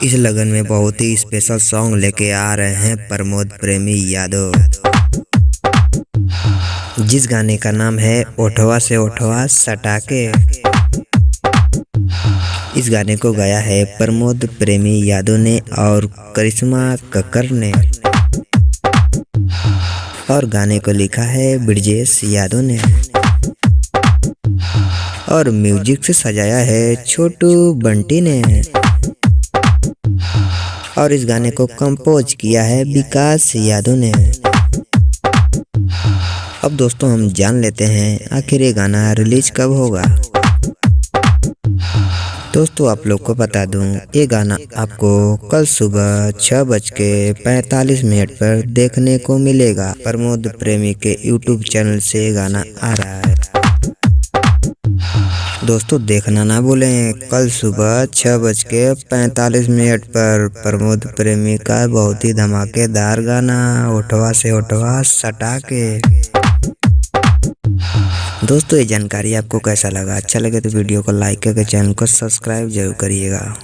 इस लगन में बहुत ही स्पेशल सॉन्ग लेके आ रहे हैं प्रमोद प्रेमी यादव, जिस गाने का नाम है ओठवा से ओठवा सटाके। इस गाने को गाया है प्रमोद प्रेमी यादव ने और करिश्मा कक्कर ने, और गाने को लिखा है ब्रिजेश यादव ने, और म्यूजिक से सजाया है छोटू बंटी ने, और इस गाने को कंपोज किया है विकास यादव ने। अब दोस्तों हम जान लेते हैं आखिर ये गाना रिलीज कब होगा। दोस्तों आप लोग को बता दूं, ये गाना आपको कल सुबह 6:45 पर देखने को मिलेगा। प्रमोद प्रेमी के यूट्यूब चैनल से ये गाना आ रहा है। दोस्तों देखना ना भूलें, कल सुबह 6:45 पर प्रमोद प्रेमी का बहुत ही धमाकेदार गाना ओठवा से ओठवा सटाके। दोस्तों ये जानकारी आपको कैसा लगा? अच्छा लगे तो वीडियो को लाइक करके चैनल को सब्सक्राइब जरूर करिएगा।